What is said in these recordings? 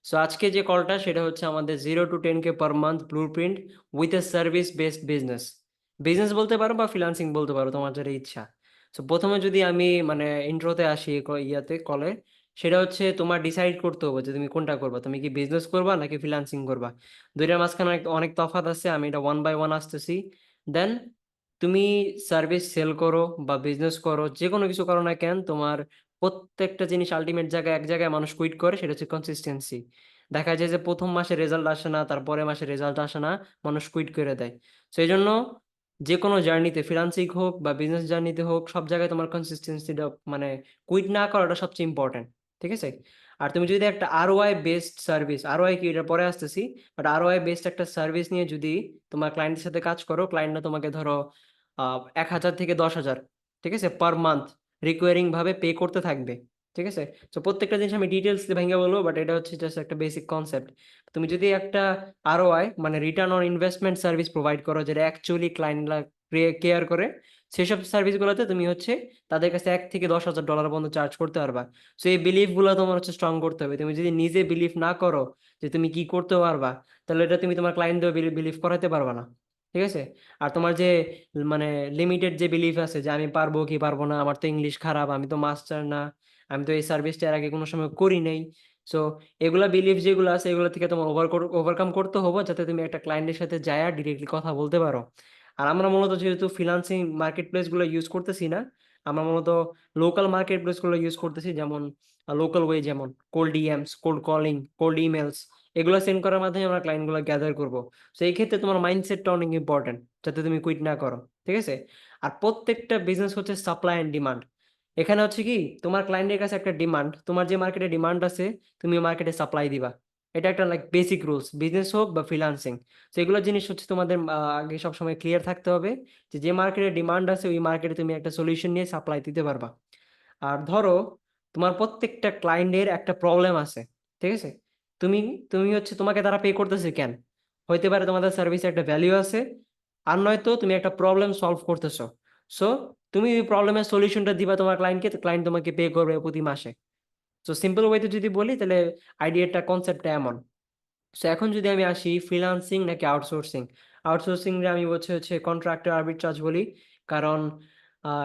So আজকে যে কলটা সেটা হচ্ছে আমাদের 0 to 10K per month blue print with a service based business. Business বলতে পারো বা ফ্রিল্যান্সিং বলতে পারো, তোমার যেটা ইচ্ছা। সো প্রথমে যদি আমি মানে ইন্ট্রোতে আসি ইয়াতে কলে, সেটা হচ্ছে তোমার ডিসাইড করতে হবে যে তুমি কোনটা করবা, তুমি কি বিজনেস করবা নাকি ফ্রিল্যান্সিং করবা। দুইটার মাঝখানে অনেক অনেক তফাৎ আছে, আমি এটা ওয়ান বাই ওয়ান আসতেছি। দেন তুমি সার্ভিস সেল করো বা বিজনেস করো, যে কোনো কিছু করো না কেন, তোমার প্রত্যেকটা জিনিস আলটিমেট জায়গায় এক জায়গায় মানুষ কুইট করে, সেটা হচ্ছে কনসিস্টেন্সি। দেখা যায় যে প্রথম মাসে রেজাল্ট আসে না, তারপরে মাসে রেজাল্ট আসে না, মানুষ কুইট করে দেয়। সেই জন্য যে কোনো জার্নিতে, ফ্রিল্যান্সিং হোক বা বিজনেস জার্নিতে হোক, সব জায়গায় তোমার কনসিস্টেন্সিটা মানে কুইট না করাটা সবচেয়ে ইম্পর্টেন্ট। ঠিক আছে। আর তুমি যদি একটা আরওআই বেসড সার্ভিস, আরওআই কি এটা পরে আসতেছি, বাট আরওআই বেসড একটা সার্ভিস নিয়ে যদি তোমার ক্লায়েন্টের সাথে কাজ করো, ক্লায়েন্টরা তোমাকে ধরো 1,000 থেকে 10,000, ঠিক আছে, পার মান্থ রিকোয়ারিং ভাবে পে করতে থাকবে। ঠিক আছে। তো প্রত্যেকটা জিনিস আমি ডিটেলস ভেঙে বলবো, বাট এটা হচ্ছে জাস্ট একটা বেসিক কনসেপ্ট। তুমি যদি একটা আরওআই মানে return on investment service provide করো, যেটা অ্যাকচুয়ালি ক্লায়েন্টরা কেয়ার করে, সেসব সার্ভিসগুলোতে তুমি হচ্ছে তাদের কাছে $1,000 থেকে $10,000 পর্যন্ত চার্জ করতে পারবা। সো এই বিলিফ গুলো তোমার হচ্ছে স্ট্রং করতে হবে। তুমি যদি নিজে বিলিভ না করো যে তুমি কি করতে পারবা, তাহলে এটা তুমি তোমার ক্লায়েন্টদের বিলিভ করাতে পারবা না। ঠিক আছে। আর তোমার যে মানে লিমিটেড যে বিলিফ আছে যে আমি পারবো কি পারবো না, আমার তো ইংলিশ খারাপ, আমি তো মাস্টার না, আমি তো এই সার্ভিসটা এর আগে কোনো সময় করি নাই। সো এগুলা বিলিফ যেগুলো আছে, এগুলো থেকে তোমার ওভারকাম করতে হবে, যাতে তুমি একটা ক্লায়েন্টের সাথে যায় ডিরেক্টলি কথা বলতে পারো। আর আমরা মূলত যেহেতু ফ্রিল্যান্সিং মার্কেট প্লেস গুলো ইউজ করতেছি না, আমরা মূলত লোকাল মার্কেট প্লেস গুলো ইউজ করতেছি, যেমন লোকাল ওয়ে, যেমন cold DMs, cold calling, cold emails, এগুলো সেন্ড করার মাধ্যমে আমরা ক্লায়েন্ট গুলো গ্যাদার করবো। তো এই ক্ষেত্রে তোমার মাইন্ডসেটটা অনেক ইম্পর্টেন্ট, যাতে তুমি কুইট না করো। ঠিক আছে। আর প্রত্যেকটা বিজনেস হচ্ছে সাপ্লাই অ্যান্ড ডিমান্ড। এখানে হচ্ছে কি, তোমার ক্লায়েন্টের কাছে একটা ডিমান্ড, তোমার যে মার্কেটে ডিমান্ড আছে তুমি মার্কেটে সাপ্লাই দিবা। এটা একটা লাইক বেসিক রুলস, বিজনেস হোক বা ফ্রিল্যান্সিং। তো এগুলো জিনিস হচ্ছে তোমাদের আগে সবসময় ক্লিয়ার থাকতে হবে, যে যে মার্কেটে ডিমান্ড আছে ওই মার্কেটে তুমি একটা সলিউশন নিয়ে সাপ্লাই দিতে পারবা। আর ধরো তোমার প্রত্যেকটা ক্লায়েন্টের একটা প্রবলেম আছে। ঠিক আছে। তুমি তুমি হচ্ছে তোমাকে তারা পে করতেছে কেন, হইতে পারে তোমাদের সার্ভিসে একটা ভ্যালু আছে, আর নয়তো তুমি একটা প্রবলেম সলভ করতেছো। সো তুমি ওই প্রবলেমের সলিউশনটা দিবা তোমার ক্লায়েন্টকে, তো ক্লায়েন্ট তোমাকে পে করবে প্রতি মাসে। তো সিম্পল ওয়েতে যদি বলি, তাহলে আইডিয়াটা কনসেপ্টটা এমন। সো এখন যদি আমি আসি ফ্রিল্যান্সিং নাকি আউটসোর্সিং, আউটসোর্সিং রে আমি হচ্ছে হচ্ছে কন্ট্রাক্টর আর্বিট্রাজ বলি। কারণ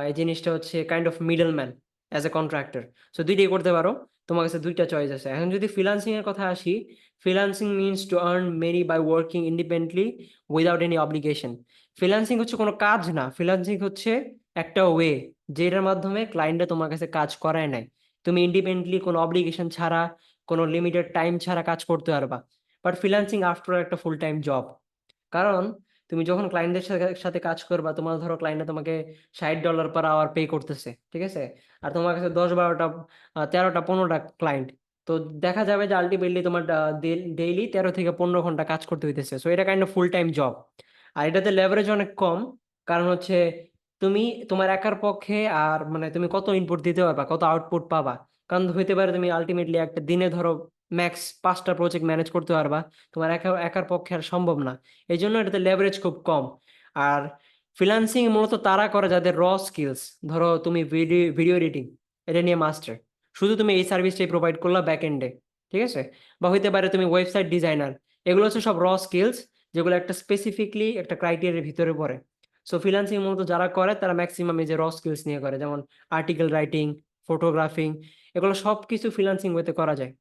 এই জিনিসটা হচ্ছে kind of middle man as a contractor. So দুইটাই করতে পারো, তোমার কাছে দুইটা চয়েস আছে। এখন যদি ফ্রিল্যান্সিং এর কথা আসি, freelancing means to earn money by working independently without any obligation. Freelancing হচ্ছে কোনো কাজ না, ফ্রিল্যান্সিং হচ্ছে একটা ওয়ে যেটার মাধ্যমে ক্লায়েন্টরা তোমার কাছে কাজ করায় নেয়। তুমি ইন্ডিপেন্ডেন্টলি কোনো অব্লিগেশন ছাড়া, কোনো লিমিটেড টাইম ছাড়া কাজ করতে পারবা। বাট ফ্রিল্যান্সিং আফটার একটা ফুল টাইম জব। কারণ তুমি যখন ক্লায়েন্টের সাথে সাথে কাজ করবা, তোমার ধরো ক্লায়েন্টে তোমাকে $60 পার আওয়ার পে করতেছে, ঠিক আছে। আর তোমার কাছে 10, 12টা, 13টা, 15টা ক্লায়েন্ট। তো দেখা যাবে যে আলটিমেটলি তোমার ডেইলি 13 থেকে 15 ঘন্টা কাজ করতে হইতেছে। সো এটা kind of full time job. আর এটাতে লেভারেজ অনেক কম। কারণ হচ্ছে তুমি তোমার একার পক্ষে আর মানে তুমি কত ইনপুট দিতে পারবা, কত আউটপুট পাবা। কারণ হইতে পারে তুমি আলটিমেটলি একটা দিনে ধরো ম্যাক্স 5টা প্রজেক্ট ম্যানেজ করতে পারবা, তোমার একার পক্ষে আর সম্ভব না। এই জন্য এটাতে লেভারেজ খুব কম। আর ফ্রিল্যান্সিং মূলত তারা করে যাদের র স্কিলস। ধরো তুমি ভিডিও ভিডিও এডিটিং এটা নিয়ে মাস্টার, শুধু তুমি এই সার্ভিসটাই প্রোভাইড করলা ব্যাক এন্ডে। ঠিক আছে। বা হইতে পারে তুমি ওয়েবসাইট ডিজাইনার। এগুলো হচ্ছে সব র স্কিলস, যেগুলো একটা স্পেসিফিকলি একটা ক্রাইটেরিয়ার ভিতরে পড়ে। সো ফ্রিল্যান্সিং মূলত যারা করে তারা ম্যাক্সিমাম এই যে র স্কিলস নিয়ে করে, যেমন আর্টিকেল রাইটিং, ফটোগ্রাফিং, এগুলো সব কিছু ফ্রিল্যান্সিং ওয়েতে করা যায়।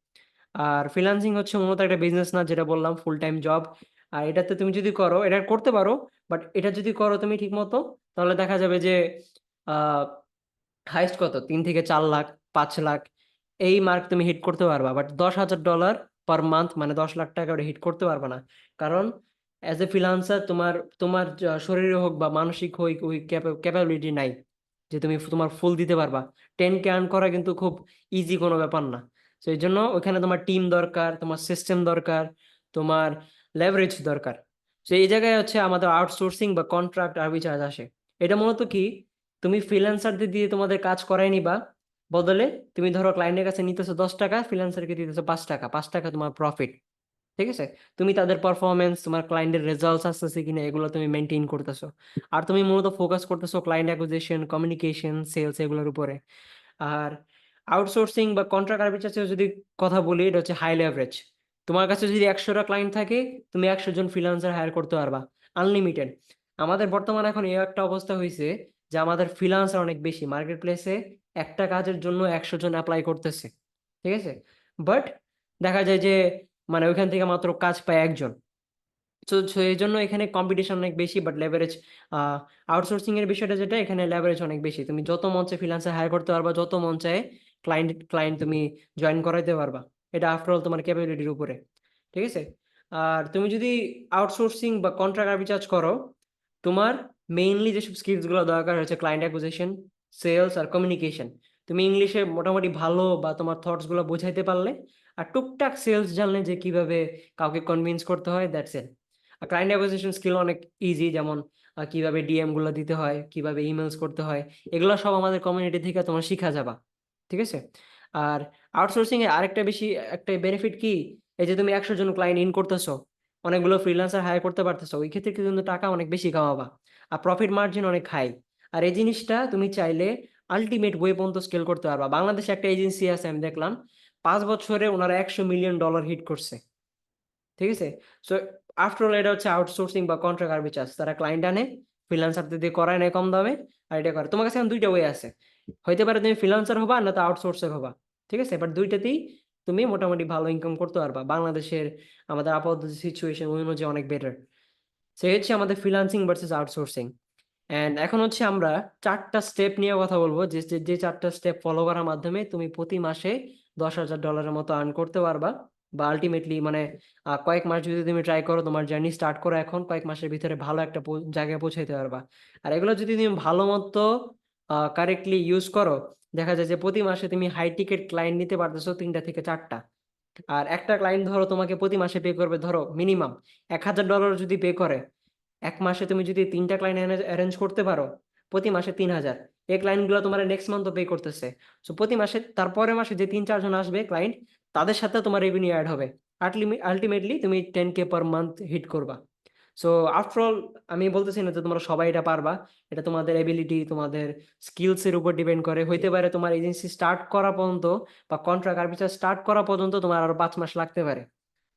আর ফ্রিল্যান্সিং হচ্ছে মূলত একটা বিজনেস না, যেটা বললাম ফুল টাইম জব। আর এটাতে তুমি যদি করো, এটা করতে পারো, বাট এটা যদি করো তুমি ঠিক মতো, তাহলে দেখা যাবে যে আহ হাইস্ট কত 3 থেকে 4 লাখ, 5 লাখ, এই মার্ক তুমি হিট করতে পারবা। বাট $10,000 পার মান্থ মানে 10 লাখ টাকা ওটা হিট করতে পারবা না। কারণ অ্যাজ এ ফ্রিল্যান্সার তোমার তোমার শরীরে হোক বা মানসিক হোক ওই ক্যাপাবিলিটি নাই যে তুমি তোমার ফুল দিতে পারবা। 10K আর্ন করা কিন্তু খুব ইজি কোনো ব্যাপার না। তো এই জন্য ওইখানে তোমার টিম দরকার, তোমার সিস্টেম দরকার, তোমার লেভারেজ দরকার। তো এই জায়গায় হচ্ছে আমাদের আউটসোর্সিং বা কন্ট্রাক্ট আর্বিট্রাজ আসে। এটা মূলত কি, তুমি ফ্রিল্যান্সারদের দিয়ে তোমাদের কাজ করাই নিবা, বদলে তুমি ধরো ক্লায়েন্টের কাছে নিতেছো 10 টাকা, ফ্রিল্যান্সারকে দিতেছো 5 টাকা, 5 টাকা তোমার প্রফিট। ঠিক আছে। তুমি তাদের পারফরমেন্স, তোমার ক্লায়েন্টের রেজাল্টস আসতেছে কিনা, এগুলো তুমি মেনটেন করতেছো। আর তুমি মূলত ফোকাস করতেছো ক্লায়েন্ট অ্যাকুইজিশন, কমিউনিকেশন, সেলস, এগুলোর উপরে। আর আউটসোর্সিং বা কন্ট্রাক্ট আর্বিট্রাজের যদি কথা বলি, এটা হচ্ছে হাই লেভারেজ। তোমার কাছে যদি 100টা ক্লায়েন্ট থাকে, তুমি 100 জন ফ্রিল্যান্সার হায়ার করতে পারবা, আনলিমিটেড। আমাদের বর্তমানে এখন এই একটা অবস্থা হয়েছে যে আমাদের ফ্রিল্যান্সার অনেক বেশি, মার্কেট প্লেসে একটা কাজের জন্য 100 জন অ্যাপ্লাই করতেছে, ঠিক আছে? বাট দেখা যায় যে মানে ওইখান থেকে মাত্র কাজ পায় একজন। তো এই জন্য এখানে কম্পিটিশন অনেক বেশি, বাট লেভারেজ আউটসোর্সিং এর বিষয়টা যেটা, এখানে লেভারেজ অনেক বেশি। তুমি যত মন চায় ফ্রিল্যান্সার হায়ার করতে পারবা, যত মন চায় ক্লায়েন্ট ক্লায়েন্ট তুমি জয়েন করাইতে পারবা। এটা আফটার অল তোমার ক্যাপাবিলিটির উপরে, ঠিক আছে? আর তুমি যদি আউটসোর্সিং বা কন্ট্রাক্ট আর্বিট্রাজ করো, তোমার মেইনলি যেসব স্কিলস গুলো দরকার হচ্ছে ক্লায়েন্ট অ্যাকুইজিশন, সেলস আর কমিউনিকেশন। তুমি ইংলিশে মোটামুটি ভালো বা তোমার থটস গুলো বোঝাইতে পারলে, আর টুকটাক সেলস জানলে যে কিভাবে কাউকে কনভিন্স করতে হয়, দ্যাটস ইট। আর ক্লায়েন্ট অ্যাকুইজিশন স্কিল অনেক ইজি, যেমন কিভাবে ডিএম গুলো দিতে হয়, কিভাবে ইমেলস করতে হয়, এগুলো সব আমাদের কমিউনিটি থেকে তোমার শিখা যাবা, ঠিক আছে? আর আউটসোর্সিং এ আরেকটা বেশি একটা বেনিফিট কি, এই যে তুমি 100 জন ক্লায়েন্ট ইন করতেছো, অনেকগুলো ফ্রিল্যান্সার হায়ার করতে পারতেছো, ওই ক্ষেত্রে কিন্তু টাকা অনেক বেশি কামাবা, আর প্রফিট মার্জিন অনেক হাই। আর এই জিনিসটা তুমি চাইলে আলটিমেট ওয়ে পর্যন্ত স্কেল করতে পারবা। বাংলাদেশে একটা এজেন্সি আছে, আমি দেখলাম 5 বছরে ওনারা $100 মিলিয়ন হিট করছে, ঠিক আছে? সো আফটার অল এটা হচ্ছে আউটসোর্সিং বা কন্ট্রাক্ট আর্বিট্রাজ। তারা ক্লায়েন্ট আনে, ফ্রিল্যান্সারদের দিয়ে করায় নেয় কম দামে, আর এটা করে। তোমার কাছে এখন দুইটা ওয়ে আছে, হইতে পারে তুমি ফ্রিল্যান্সার হবা না তো আউটসোর্সার হবা, ঠিক আছে? বাট দুইটাতেই তুমি মোটামুটি ভালো ইনকাম করতে পারবা। বাংলাদেশের আমাদের আপাতত সিচুয়েশন ওই অনুযায়ী অনেক বেটার। সেই হচ্ছে আমাদের ফ্রিল্যান্সিং ভার্সেস আউটসোর্সিং। এন্ড এখন হচ্ছে আমরা 4টা স্টেপ নিয়ে কথা বলবো, যে যে যে 4টা স্টেপ ফলো করার মাধ্যমে তুমি প্রতি মাসে $10,000 মতো আর্ন করতে পারবা, বা আলটিমেটলি মানে কয়েক মাস যদি তুমি ট্রাই করো, তোমার জার্নি স্টার্ট করো এখন, কয়েক মাসের ভিতরে ভালো একটা জায়গায় পৌঁছাইতে পারবা। আর এগুলো যদি তুমি ভালো মতো কারেক্টলি ইউজ করো, দেখা যায় যে প্রতি মাসে তুমি হাই টিকেট ক্লায়েন্ট নিতে পারতেছো 3টা থেকে 4টা। আর একটা ক্লায়েন্ট ধরো তোমাকে প্রতি মাসে পে করবে, ধরো মিনিমাম $1,000 যদি পে করে, এক মাসে তুমি যদি 3টা ক্লায়েন্ট অ্যারেঞ্জ করতে পারো, প্রতি মাসে 3,000, এই ক্লায়েন্ট গুলো তোমার নেক্সট মান্থ পে করতেছে। সো প্রতি মাসে, তারপরের মাসে যে 3-4 জন আসবে ক্লায়েন্ট, তাদের সাথে তোমার রেভিনিউ অ্যাড হবে। আলটিমেটলি তুমি 10K পার মান্থ হিট করবা। সো আফটার অল, আমি বলতেছি না যে তোমরা সবাই এটা পারবা, এটা তোমাদের এবিলিটি, তোমাদের স্কিলস এর উপর ডিপেন্ড করে। হইতে পারে তোমার এজেন্সি স্টার্ট করা পর্যন্ত বা কন্ট্রাক্ট আর্বিট্রাজ স্টার্ট করা পর্যন্ত তোমার আরো 5 মাস লাগতে পারে,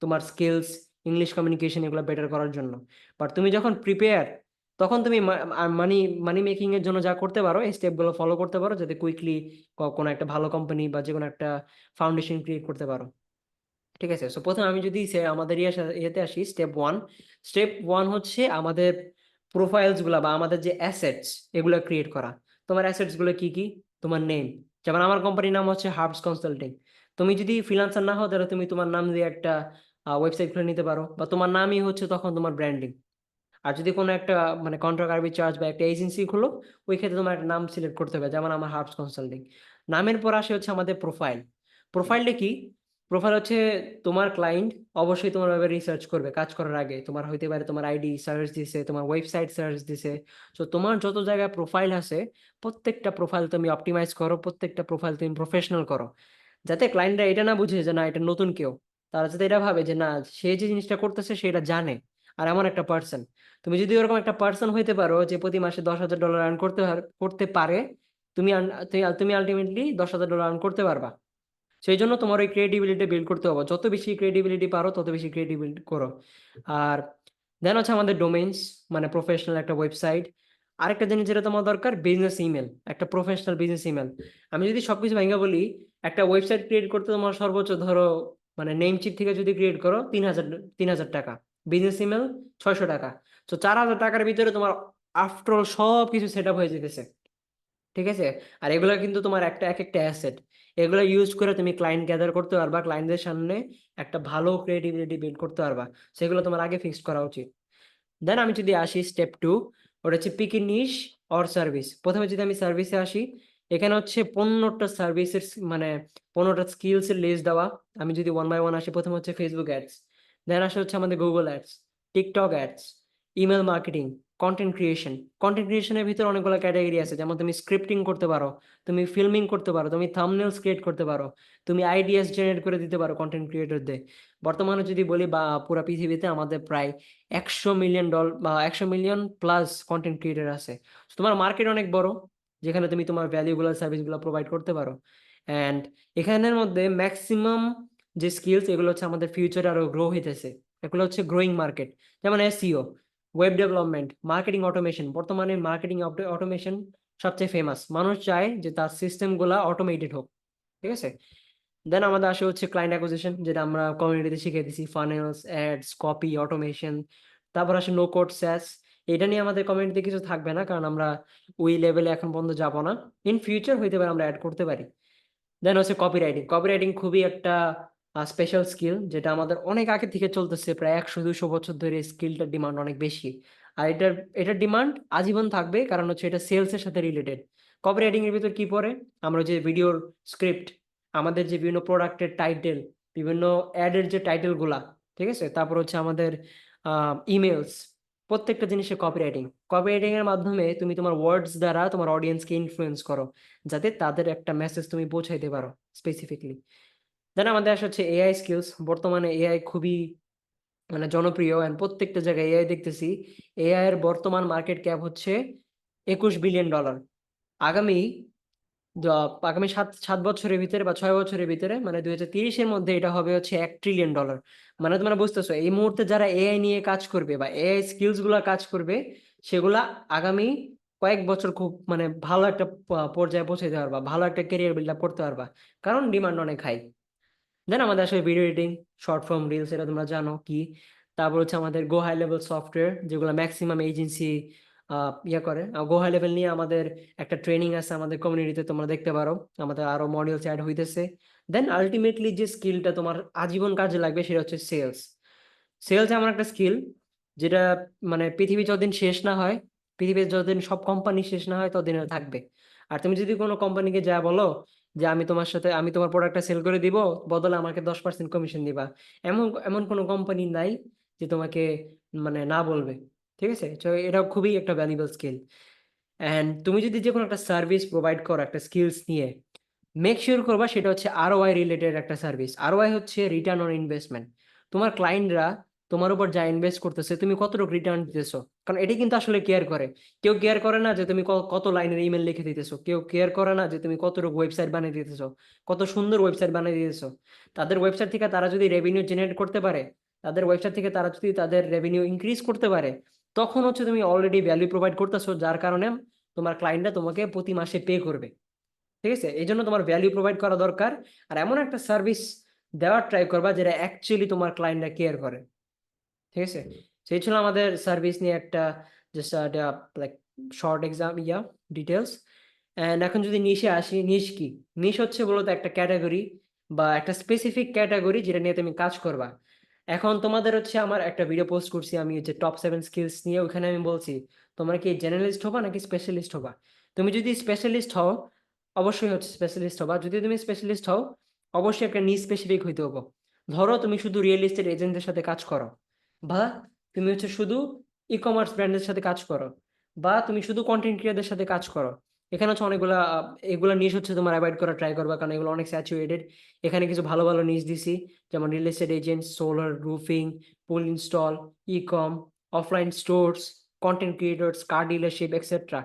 তোমার স্কিলস, ইংলিশ কমিউনিকেশন এগুলো বেটার করার জন্য। বাট তুমি যখন প্রিপেয়ার, তখন তুমি মানি মানি মেকিং এর জন্য যা করতে পারো, এই স্টেপগুলো ফলো করতে পারো, যাতে কুইকলি কোনো একটা ভালো কোম্পানি বা যে কোনো একটা ফাউন্ডেশন ক্রিয়েট করতে পারো, ঠিক আছে? সো প্রথমে আমি যদি আমাদের ইয়েতে আসি, স্টেপ ওয়ান হচ্ছে আমাদের প্রোফাইলস গুলা বা আমাদের যে অ্যাসেটস, এগুলো ক্রিয়েট করা। তোমার অ্যাসেটস গুলো কি কি? তোমার নেম, যেমন আমার কোম্পানির নাম হচ্ছে হার্বস কনসাল্টিং। তুমি যদি ফ্রিল্যান্সার না হও, তাহলে তুমি তোমার নাম দিয়ে একটা ওয়েবসাইট খুলে নিতে পারো, বা তোমার নামই হচ্ছে তখন তোমার ব্র্যান্ডিং। আর যদি কোনো একটা মানে কন্ট্রাক্ট আর্বিট্রাজ বা একটা এজেন্সি খুলো, ওই ক্ষেত্রে তোমার একটা নাম সিলেক্ট করতে হবে, যেমন আমার হার্বস কনসাল্টিং। নামের পর আসে হচ্ছে আমাদের প্রোফাইল। প্রোফাইলটা কি? প্রোফাইল হচ্ছে তোমার ক্লায়েন্ট অবশ্যই তোমার ব্যাপারে রিসার্চ করবে কাজ করার আগে। তোমার হইতে পারে তোমার আইডি সার্চ দিছে, তোমার ওয়েবসাইট সার্চ দিছে। তো তোমার যত জায়গায় প্রোফাইল আছে, প্রত্যেকটা প্রোফাইল তুমি অপটিমাইজ করো, প্রত্যেকটা প্রোফাইল তুমি প্রফেশনাল করো, যাতে ক্লায়েন্টরা এটা না বুঝে যে না এটা নতুন কেউ। তারা যাতে এটা ভাবে যে না, সে যে জিনিসটা করতেছে সেটা জানে, আর এমন একটা পার্সন। তুমি যদি ওরকম একটা পার্সন হইতে পারো যে প্রতি মাসে $10,000 আর্ন করতে পারে, তুমি আলটিমেটলি $10,000 আর্ন করতে পারবা। সেই জন্য তোমার ওই ক্রিয়েটিভিটি বিল্ড করতে হবে, যত বেশি ক্রিয়েটিভিটি পারো তত বেশি ক্রিয়েটিভিটি করো। আর দেন হচ্ছে আমাদের ডোমেইনস, মানে প্রফেশনাল একটা ওয়েবসাইট। আরেকটা জিনিস যেটা তোমার দরকার, বিজনেস ইমেল, একটা প্রফেশনাল বিজনেস ইমেল। আমি যদি সবকিছু ভেঙে বলি, একটা ওয়েবসাইট ক্রিয়েট করতে তোমার সর্বোচ্চ ধরো মানে নেম চিপ থেকে যদি ক্রিয়েট করো 3,000 টাকা, বিজনেস ইমেল 600 টাকা। তো 4,000 টাকার ভিতরে তোমার আফটার অল সব কিছু সেট আপ হয়ে যেতেছে, ঠিক আছে? আর এগুলো কিন্তু তোমার একটা এক একটা অ্যাসেট, এগুলো ইউজ করে তুমি ক্লায়েন্ট গ্যাদার করতে পারবা, ক্লায়েন্টদের সামনে একটা ভালো ক্রিয়েটিভিটি বিল্ড করতে পারবা। সেগুলো তোমার আগে ফিক্স করা উচিত। দেন আমি যদি আসি স্টেপ 2, ওটা হচ্ছে peak in niche or service. প্রথমে যদি আমি সার্ভিসে আসি, এখানে হচ্ছে 15টা সার্ভিসের মানে 15টা স্কিলস এর লিস্ট দেওয়া। আমি যদি ওয়ান বাই ওয়ান আসি, প্রথমে হচ্ছে ফেসবুক অ্যাডস, দেন আসে হচ্ছে আমাদের Google ads, TikTok ads, email marketing, content creation. Content ক্রিয়েশনের ভিতরে অনেকগুলো ক্যাটাগরি আছে, যেমন তুমি স্ক্রিপ্টিং করতে পারো, তুমি ফিল্মিং করতে পারো, তুমি থাম্বনেলস ক্রিয়েট করতে পারো, তুমি আইডিয়াস জেনারেট করে দিতে পারো কন্টেন্ট ক্রিয়েটরদের। বর্তমানে যদি বলি বা পুরো পৃথিবীতে আমাদের প্রায় 100 মিলিয়ন বা 100 মিলিয়ন প্লাস কন্টেন্ট ক্রিয়েটর আছে। So, তোমার মার্কেট অনেক বড়, যেখানে তুমি তোমার ভ্যালুগুলো সার্ভিসগুলো প্রোভাইড করতে পারো। অ্যান্ড এখানের মধ্যে ম্যাক্সিমাম যে স্কিলস, এগুলো হচ্ছে আমাদের ফিউচারে আরো গ্রো হইতেছে। এগুলো হচ্ছে গ্রোয়িং মার্কেট, যেমন SEO, web development, marketing automation. বর্তমানে মার্কেটিং অটোমেশন সবচেয়ে ফেমাস। মানুষ চায় যে তার সিস্টেম গুলা অটোমেটেড হোক, ঠিক আছে। দেন আমাদের আসে হচ্ছে ক্লায়েন্ট অ্যাকুইজিশন, যেটা আমরা কমিউনিটিতে শিখিয়ে দিছি, ফানেলস, অ্যাডস, কপি, অটোমেশন। তারপর আসে নো কোড স্যাস। এটা নিয়ে আমাদের কমিউনিটিতে কিছু থাকবে না, কারণ আমরা ওই লেভেলে এখন পর্যন্ত যাব না। ইন ফিউচার হইতে পারে আমরা অ্যাড করতে পারি। দেন হচ্ছে কপিরাইটিং। কপিরাইটিং খুবই একটা স্পেশাল স্কিল, যেটা আমাদের অনেক আগে থেকে চলতেছে, প্রায় 100-200 বছর ধরে স্কিলটার ডিমান্ড অনেক বেশি। আর এটার ডিমান্ড আজীবন থাকবে, কারণ হচ্ছে এটা সেলসের সাথে রিলেটেড। কপিরাইটিং এর ভিতর কি পড়ে? আমরা যে ভিডিওর স্ক্রিপ্ট, আমাদের যে বিভিন্ন প্রোডাক্টের টাইটেল, বিভিন্ন অ্যাডের যে টাইটেল গুলা, ঠিক আছে, তারপর হচ্ছে আমাদের ইমেলস, প্রত্যেকটা জিনিসের কপিরাইটিং। কপিরাইটিং এর মাধ্যমে তুমি তোমার ওয়ার্ডস দ্বারা তোমার অডিয়েন্সকে ইনফ্লুয়েন্স করো, যাতে তাদের একটা মেসেজ তুমি পৌঁছাইতে পারো স্পেসিফিকলি। দেন আমাদের আসে হচ্ছে এআই স্কিলস। বর্তমানে এআই খুবই মানে জনপ্রিয়, এন্ড প্রত্যেকটা জায়গায় এআই দেখতেছি। এআই এর বর্তমান মার্কেট ক্যাপ হচ্ছে $21 বিলিয়ন। আগামী আগামী 7 বছরের ভিতরে বা 6 বছরের ভিতরে, মানে 2030-এর মধ্যে এটা হবে হচ্ছে $1 ট্রিলিয়ন। মানে তোমরা বুঝতেছো, এই মুহূর্তে যারা এআই নিয়ে কাজ করবে বা এআই স্কিলস গুলা কাজ করবে, সেগুলা আগামী কয়েক বছর খুব মানে ভালো একটা পর্যায়ে পৌঁছাতে পারবা, ভালো একটা ক্যারিয়ার বিল্ড আপ করতে পারবা, কারণ ডিমান্ড অনেক হাই। দেন আমাদের আসলে video editing, short form reels, এটা তোমরা জানো কি। তারপর হচ্ছে আমাদের গো হাই লেভেল সফটওয়্যার, যেগুলো ম্যাক্সিমাম এজেন্সি ইয়ে করে। গো হাই লেভেল নিয়ে আমাদের একটা ট্রেনিং আছে আমাদের কমিউনিটিতে, তোমরা দেখতে পারো, আমাদের আরো মডিউলস অ্যাড হইতেছে। দেন আলটিমেটলি যে স্কিলটা তোমার আজীবন কাজে লাগবে, সেটা হচ্ছে সেলস। সেলস এমন একটা স্কিল, যেটা মানে পৃথিবী যতদিন শেষ না হয়, পৃথিবীর যতদিন সব কোম্পানি শেষ না হয়, ততদিন এটা থাকবে। আর তুমি যদি কোনো কোম্পানিকে যা বলো যে আমি তোমার প্রোডাক্টটা সেল করে দিব, বদলে আমাকে 10% কমিশন দিবা, এমন এমন কোনো কোম্পানি নাই যে তোমাকে মানে না বলবে, ঠিক আছে। তো এটা খুবই একটা ভ্যালুয়েবল স্কিল। অ্যান্ড তুমি যদি যে কোনো একটা সার্ভিস প্রোভাইড করো একটা স্কিলস নিয়ে, মেক শিওর করবা সেটা হচ্ছে আরওআই রিলেটেড একটা সার্ভিস। আরওআই হচ্ছে রিটার্ন অন ইনভেস্টমেন্ট। তোমার ক্লায়েন্টরা তোমার উপর যা ইনভেস্ট করতেছে, তুমি কতটুকু রিটার্ন দিতেছো, কারণ এটি কিন্তু আসলে কেয়ার করে। কেউ কেয়ার করে না যে তুমি কত লাইনের ইমেল লিখে দিতেছো, কেউ কেয়ার করে না যে তুমি কতটুকু ওয়েবসাইট বানিয়ে দিতেছো, কত সুন্দর ওয়েবসাইট বানিয়ে দিতেছো। তাদের ওয়েবসাইট থেকে তারা যদি রেভিনিউ জেনারেট করতে পারে, তাদের ওয়েবসাইট থেকে তারা যদি তাদের রেভিনিউ ইনক্রিজ করতে পারে, তখন হচ্ছে তুমি অলরেডি ভ্যালু প্রোভাইড করতেছো, যার কারণে তোমার ক্লায়েন্টরা তোমাকে প্রতি মাসে পে করবে, ঠিক আছে। এই জন্য তোমার ভ্যালু প্রোভাইড করা দরকার। আর এমন একটা সার্ভিস দেওয়ার ট্রাই করবা যেটা অ্যাকচুয়ালি তোমার ক্লায়েন্টরা কেয়ার করে, ঠিক আছে। সেই ছিল আমাদের সার্ভিস নিয়ে একটা just like short exam details. And এখন যদি নিশে আসি, নিশ কি? নিশ হচ্ছে বলতে একটা ক্যাটাগরি বা একটা স্পেসিফিক ক্যাটাগরি, যেটা নিয়ে তুমি কাজ করবা। এখন তোমাদের হচ্ছে আমার একটা ভিডিও পোস্ট করছি আমি, যে টপ 7 স্কিলস নিয়ে। ওখানে আমি বলছি তোমরা কি জেনারেলিস্ট হবা নাকি স্পেশালিস্ট হবা। তুমি যদি স্পেশালিস্ট হও, অবশ্যই হচ্ছে স্পেশালিস্ট হবা। যদি তুমি স্পেশালিস্ট হও, অবশ্যই একটা নিশ স্পেসিফিক হইতে হবো। ধরো তুমি শুধু রিয়েল এস্টেট এজেন্টদের সাথে কাজ করো, বা তুমি হচ্ছে শুধু ই কমার্স ব্র্যান্ডের সাথে কাজ করো, বা তুমি শুধু কন্টেন্ট ক্রিয়েটরদের সাথে কাজ করো। এখানে হচ্ছে অনেকগুলা এগুলা নিশ হচ্ছে তোমার অ্যাভয়েড করা ট্রাই করবা, কারণ এগুলো অনেক স্যাচুরেটেড। এখানে কিছু ভালো ভালো নিশ দিছি, যেমন real estate agent, solar roofing, pool install, e com, offline stores, content creators, car dealership etcetera.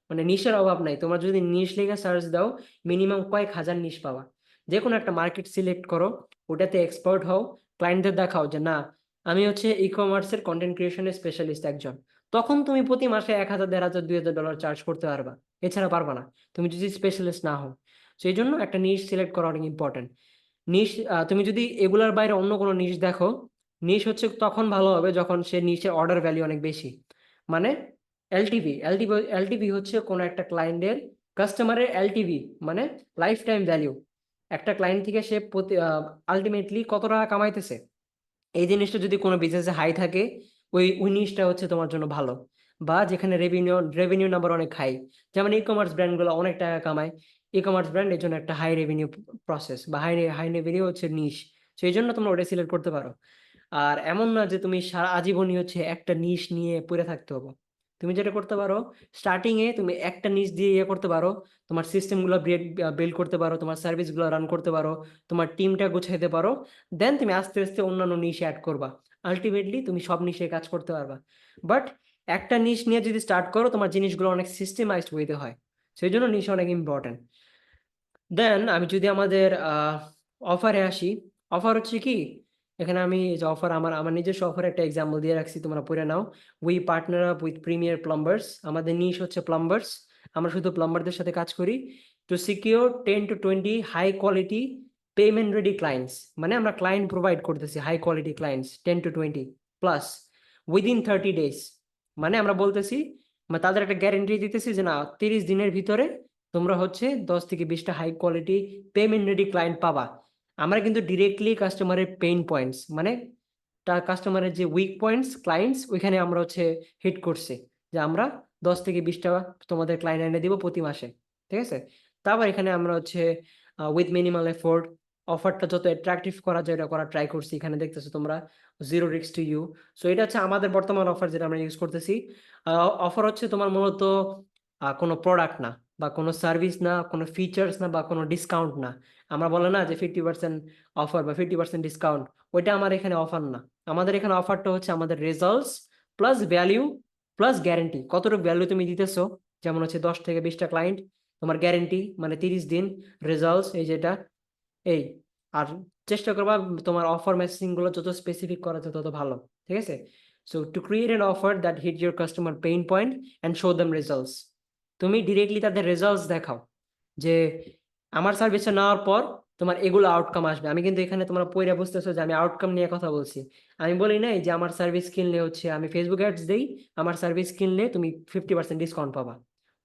মানে নিশের অভাব নাই। তোমরা যদি নিশ লিখে সার্চ দাও, মিনিমাম কয়েক হাজার নিশ পাবা। যে কোনো একটা মার্কেট সিলেক্ট করো, ওটাতে এক্সপার্ট হও, ক্লায়েন্টদের দেখাও যে না, আমি হচ্ছে ই কমার্সের কন্টেন্ট ক্রিয়েশনের স্পেশালিস্ট একজন। তখন তুমি প্রতি মাসে 1,000, 1,500, $2,000 চার্জ করতে পারবা। এছাড়া পারবা না, তুমি যদি স্পেশালিস্ট না হও। সেই জন্য একটা নিশ সিলেক্ট করা অনেক ইম্পর্টেন্ট। নিশ, তুমি যদি এগুলার বাইরে অন্য কোনো নিশ দেখো, নিশ হচ্ছে তখন ভালো হবে যখন সে নিশের অর্ডার ভ্যালু অনেক বেশি। মানে এলটিভি, এলটিভি হচ্ছে কোনো একটা ক্লায়েন্টের, কাস্টমারের এলটিভি, মানে লাইফ টাইম ভ্যালু। একটা ক্লায়েন্ট থেকে সে আলটিমেটলি কত টাকা কামাইতেছে, এই জিনিসটা যদি কোনো বিজনেসে হাই থাকে, ওই ওই জিনিসটা হচ্ছে তোমার জন্য ভালো। বা যেখানে রেভিনিউ নাম্বার অনেক হাই, যেমন ই কমার্স ব্র্যান্ডগুলো অনেক টাকা কামায়। ই কমার্স ব্র্যান্ড এর জন্য একটা হাই রেভিনিউ প্রসেস, বা হাই হাই রেভিনিউ হচ্ছে নিশ। সেই জন্য তোমরা ওটা সিলেক্ট করতে পারো। আর এমন না যে তুমি সারা আজীবনই হচ্ছে একটা নিশ নিয়ে পড়ে থাকতে হবে। তুমি যেটা করতে পারো, স্টার্টিং এ তুমি একটা নিশ দিয়ে ইয়ে করতে পারো, তোমার সিস্টেম গুলো বিল্ড করতে পারো, তোমার সার্ভিস গুলো রান করতে পারো, তোমার টিমটা গুছাইতে পারো। দেন তুমি আস্তে আস্তে অন্যান্য নিশে অ্যাড করবা। আলটিমেটলি তুমি সব নিশে কাজ করতে পারবা। বাট একটা নিশ নিয়ে যদি স্টার্ট করো, তোমার জিনিসগুলো অনেক সিস্টেমাইজড হইতে হয়। সেই জন্য নিশ অনেক ইম্পর্টেন্ট। দেন আমি যদি আমাদের অফারে আসি, অফার হচ্ছে কি, এখানে আমি যে অফার আমার আমার নিজস্ব অফার একটা এক্সাম্পল দিয়ে রাখছি, তোমরা পড়ে নাও। We partner up with premier plumbers, আমাদের নিশ হচ্ছে প্লাম্বার্স, আমরা শুধু প্লাম্বারদের সাথে কাজ করি। To secure 10 to 20 high quality payment ready clients, মানে আমরা ক্লায়েন্ট প্রোভাইড করতেছি high quality clients 10 to 20 plus within 30 days, মানে আমরা বলতেছি, মানে তাদের একটা গ্যারেন্টি দিতেছি যে না 30 দিনের ভিতরে তোমরা হচ্ছে 10 থেকে 20টা high quality payment ready client পাবা। আমরা কিন্তু ডিরেক্টলি কাস্টমারের পেইন পয়েন্টস, মানে কাস্টমারের যে উইক পয়েন্টস ক্লায়েন্টস, ওইখানে আমরা হচ্ছে হিট করছি, যে আমরা 10 থেকে 20টা তোমাদের ক্লায়েন্ট এনে দিব প্রতি মাসে। ঠিক আছে, তারপর এখানে আমরা হচ্ছে উইথ মিনিমাল এফোর্ট অফারটা যত অ্যাট্রাকটিভ করা যায় এটা করা ট্রাই করছি। এখানে দেখতেছো তোমরা zero risk to you. So এটা হচ্ছে আমাদের বর্তমান অফার যেটা আমরা ইউজ করতেছি। অফার হচ্ছে তোমার মূলত কোনো প্রোডাক্ট না, বা কোনো সার্ভিস না, কোনো ফিচার্স না, বা কোনো ডিসকাউন্ট না। আমরা বলে না যে 50% অফার বা 50% ডিসকাউন্ট, ওইটা আমার এখানে অফার না। আমাদের এখানে অফারটা হচ্ছে আমাদের results plus value plus guarantee. কতটুকু ভ্যালু তুমি দিতেছো, যেমন হচ্ছে 10 থেকে 20টা ক্লায়েন্ট, তোমার গ্যারেন্টি মানে 30 দিন, রেজাল্টস এই যেটা এই। আর চেষ্টা করবা তোমার অফার মেসেজিং গুলো যত স্পেসিফিক করা যায় তত ভালো। ঠিক আছে, so to create an offer that hit your customer pain point and show them results, তুমি ডিরেক্টলি তাদের রেজাল্টস দেখাও যে আমার সার্ভিসটা নেওয়ার পর তোমার এগুলো আউটকাম আসবে। আমি কিন্তু এখানে তোমরা পয়রা বুঝতেছো যে আমি আউটকাম নিয়ে কথা বলছি। আমি বলি নাই যে আমার সার্ভিস কিনলে হচ্ছে, আমি ফেসবুক অ্যাডস দেই, আমার সার্ভিস কিনলে তুমি 50% ডিসকাউন্ট পাবা,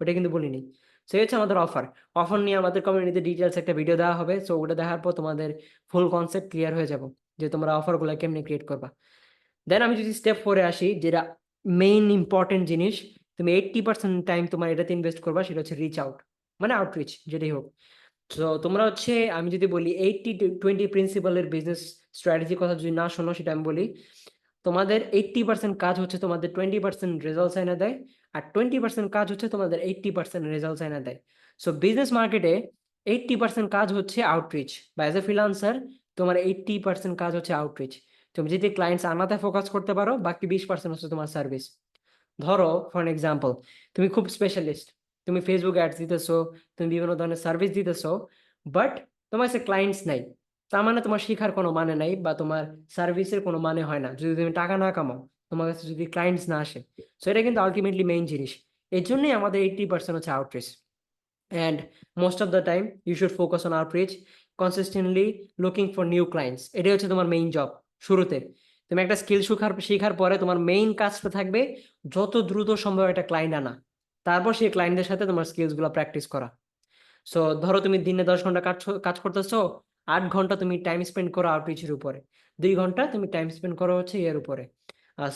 ওটা কিন্তু বলিনি। সেই হচ্ছে আমাদের অফার। অফার নিয়ে আমাদের কমিউনিটিতে ডিটেলস একটা ভিডিও দেওয়া হবে, সো ওটা দেখার পর তোমাদের ফুল কনসেপ্ট ক্লিয়ার হয়ে যাব যে তোমরা অফারগুলো কেমনে ক্রিয়েট করবা। দেন আমি যদি স্টেপ 4-এ আসি, যেটা মেইন ইম্পর্টেন্ট জিনিস, তুমি 80% টাইম তোমার এটাতে ইনভেস্ট করবা, সেটা হচ্ছে রিচ আউট, মানে আউটরিচ যেটাই হোক। তো তোমরা হচ্ছে, আমি যদি বলি 80-20 প্রিন্সিপালের বিজনেস স্ট্র্যাটেজির কথা যদি না শোনো, সেটা আমি বলি, তোমাদের 80% কাজ হচ্ছে তোমাদের 20% রেজাল্টস এনে দেয়, আর 20% কাজ হচ্ছে তোমাদের 80% রেজাল্টস এনে দেয়। সো বিজনেস মার্কেটে 80% কাজ হচ্ছে আউটরিচ, বা এজ এ ফ্রিল্যান্সার তোমার 80% কাজ হচ্ছে আউটরিচ। তুমি যদি ক্লায়েন্টস আনাতে ফোকাস করতে পারো, বাকি 20% হচ্ছে তোমার সার্ভিস। ধরো ফর এক্সাম্পল, তুমি খুব স্পেশালিস্ট, তুমি ফেসবুক অ্যাডস দিতেছো, তুমি বিভিন্ন ধরনের সার্ভিস দিতেছো, বাট তোমার কাছে ক্লায়েন্টস নাই, তার মানে তোমার শেখার কোনো মানে নাই, বা তোমার সার্ভিসের কোনো মানে হয় না যদি তুমি টাকা না কামাও, তোমার কাছে যদি ক্লায়েন্টস না আসে। সো এটা কিন্তু আলটিমেটলি মেইন জিনিস। এই জন্যই আমাদের 80% হচ্ছে outreach. And most of the time you should focus on outreach, consistently looking for new clients. এটাই হচ্ছে তোমার মেইন জব শুরুতে। তুমি একটা স্কিল শেখার পরে তোমার মেইন কাজটা থাকবে যত দ্রুত সম্ভব একটা ক্লায়েন্ট আনা, তারপর সেই ক্লায়েন্টদের সাথে তোমার স্কিলস গুলো প্র্যাকটিস করা। সো ধরো তুমি দিনে 10 ঘন্টা কাজ করতেছো, 8 ঘন্টা তুমি টাইম স্পেন্ড করো আউটরিচের উপরে, 2 ঘন্টা তুমি টাইম স্পেন্ড করো হচ্ছে এর উপরে,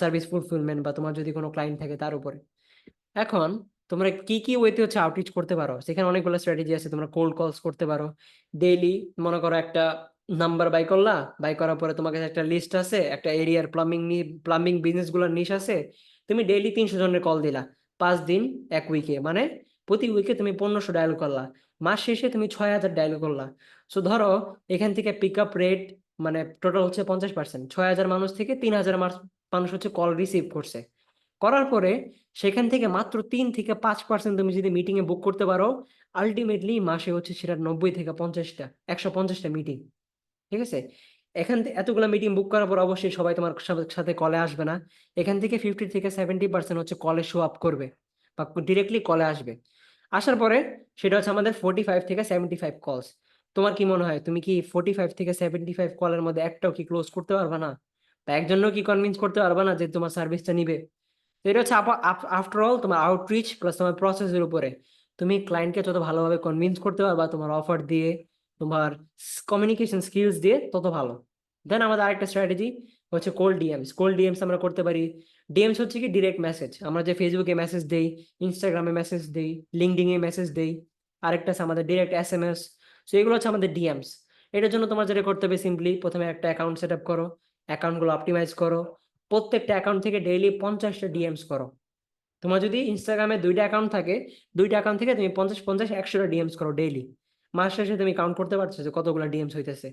সার্ভিস ফুলফিলমেন্ট বা তোমার যদি কোনো ক্লায়েন্ট থাকে তার উপরে। এখন তোমরা কি কি ওয়েতে হচ্ছে আউটরিচ করতে পারো, সেখানে অনেকগুলো স্ট্র্যাটেজি আছে। তোমরা কোল্ড কলস করতে পারো ডেইলি। মনে করো একটা নাম্বার বাই করলা, বাই করার পরে তোমার কাছে একটা লিস্ট আছে, একটা এরিয়ার প্লাম্বিং বিজনেস গুলোর নিশ আছে, তুমি ডেইলি 300 জনের কল দিলা, 5 দিন, এক উইকে, মানে প্রতি উইকে তুমি 1500 ডায়াল করলা, মাস শেষে তুমি 6000 ডায়াল করলা। সো ধরো এখান থেকে পিক আপ রেট, মানে টোটাল হচ্ছে 50%, 6000 মানুষ থেকে 3000 মানুষ হচ্ছে কল রিসিভ করছে। করার পরে সেখান থেকে মাত্র 3 থেকে 5% তুমি যদি মিটিং এ বুক করতে পারো, আলটিমেটলি মাসে হচ্ছে সেটা 90 থেকে 50টা 150টা মিটিং। ঠিক আছে, এখান থেকে এতগুলো মিটিং বুক করার পর অবশ্যই সবাই তোমার সাথে কলে আসবে না। এখান থেকে 50 থেকে 70% হচ্ছে কলে শো আপ করবে, বা ডিরেক্টলি কলে আসবে। আসার পরে সেটা হচ্ছে আমাদের 45 থেকে 75 কলস। তোমার কি মনে হয়, তুমি কি 45 থেকে 75 কলের মধ্যে একটাও কি ক্লোজ করতে পারবে না, বা একজনও কি কনভিন্স করতে পারবে না যে তোমার সার্ভিসটা নিবে? তো এটা হচ্ছে আফটার অল তোমার আউটরিচ প্লাস তোমার প্রসেসের উপরে। তুমি ক্লায়েন্টকে যত ভালোভাবে কনভিন্স করতে পারবা তোমার অফার দিয়ে, তোমার কমিউনিকেশন স্কিলস দিয়ে, তত ভালো। দেন আমাদের আরেকটা স্ট্র্যাটেজি হচ্ছে কোল্ড ডিএমস আমরা করতে পারি। ডিএমস হচ্ছে কি ডিরেক্ট মেসেজ, আমরা যে ফেসবুকে মেসেজ দেই, ইনস্টাগ্রামে মেসেজ দেই, লিঙ্কডিন এ মেসেজ দেই। আরেকটা আছে আমাদের ডিরেক্ট এসএমএস। সো এগুলো হচ্ছে আমাদের ডিএমস। এটার জন্য তোমার যেটা করতে হবে, সিম্পলি প্রথমে একটা অ্যাকাউন্ট সেট আপ করো, অ্যাকাউন্টগুলো অপটিমাইজ করো, প্রত্যেকটা অ্যাকাউন্ট থেকে ডেইলি 50টা ডিএমস করো। তোমার যদি ইনস্টাগ্রামে 2টা অ্যাকাউন্ট থাকে, 2টা অ্যাকাউন্ট থেকে তুমি 50 50 100টা ডিএমস করো ডেইলি। মাস শেষে তুমি কাউন্ট করতে পারছো যে কতগুলো ডিএমস হইতেছে।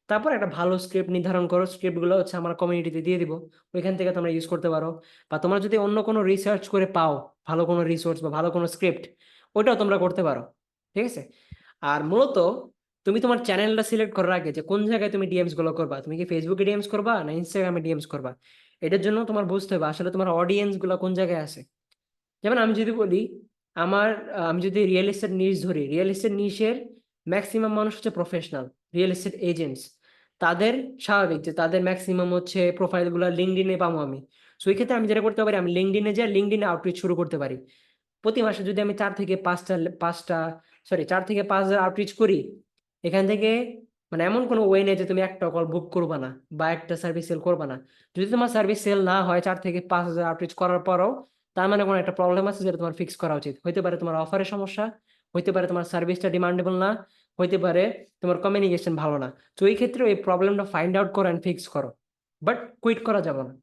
তারপর একটা ভালো স্ক্রিপ্ট নির্ধারণ করো, স্ক্রিপ্ট গুলো হচ্ছে আমার কমিউনিটিতে দিয়ে দিব, ওইখান থেকে তোমরা ইউজ করতে পারো। বা তোমরা যদি অন্য কোনো রিসার্চ করে পাও ভালো কোনো রিসোর্স বা ভালো কোনো স্ক্রিপ্ট, ওইটাও তোমরা করতে পারো। ঠিক আছে, আর মূলত তুমি তোমার চ্যানেলটা সিলেক্ট করার আগে যে কোন জায়গায় তুমি ডিএমস গুলো করবা, তুমি কি ফেসবুকে ডিএমস করবা না ইনস্টাগ্রামে ডিএমস করবা, এটার জন্য তোমার বুঝতে হবে আসলে তোমার অডিয়েন্স গুলো কোন জায়গায় আছে। যেমন আমি যদি বলি আমার আমি যদি রিয়েল এস্টেট নিশ ধরি, রিয়েল এস্টেট নিশের ম্যাক্সিমাম মানুষ হচ্ছে প্রফেশনাল রিয়েল এস্টেট এজেন্টস। তাদের স্বাভাবিক যে তাদের ম্যাক্সিমাম হচ্ছে প্রোফাইল গুলো লিঙ্কডইনে পাবো আমি। সো এই ক্ষেত্রে আমি যেটা করতে পারি, আমি লিঙ্কডইনে যাই, লিঙ্কডইনে আউটরিচ শুরু করতে পারি। প্রতি মাসে যদি আমি 4 থেকে 5 আউটরিচ করি, এখান থেকে মানে এমন কোনো ওয়ে নেই যে তুমি একটা কল বুক করবা না বা একটা সার্ভিস সেল করবা না। যদি তোমার সার্ভিস সেল না হয় 4 থেকে 5 হাজার আউটরিচ করার পরও, তার মানে কোনো একটা প্রবলেম আছে যেটা তোমার ফিক্স করা উচিত। হইতে পারে তোমার অফারের সমস্যা, হইতে পারে তোমার সার্ভিসটা ডিমান্ডেবল না, হইতে পারে তোমার কমিউনিকেশন ভালো না। তো এই ক্ষেত্রে এই প্রবলেমটা ফাইন্ড আউট করো অ্যান্ড ফিক্স করো, বাট কুইট করা যাবে না।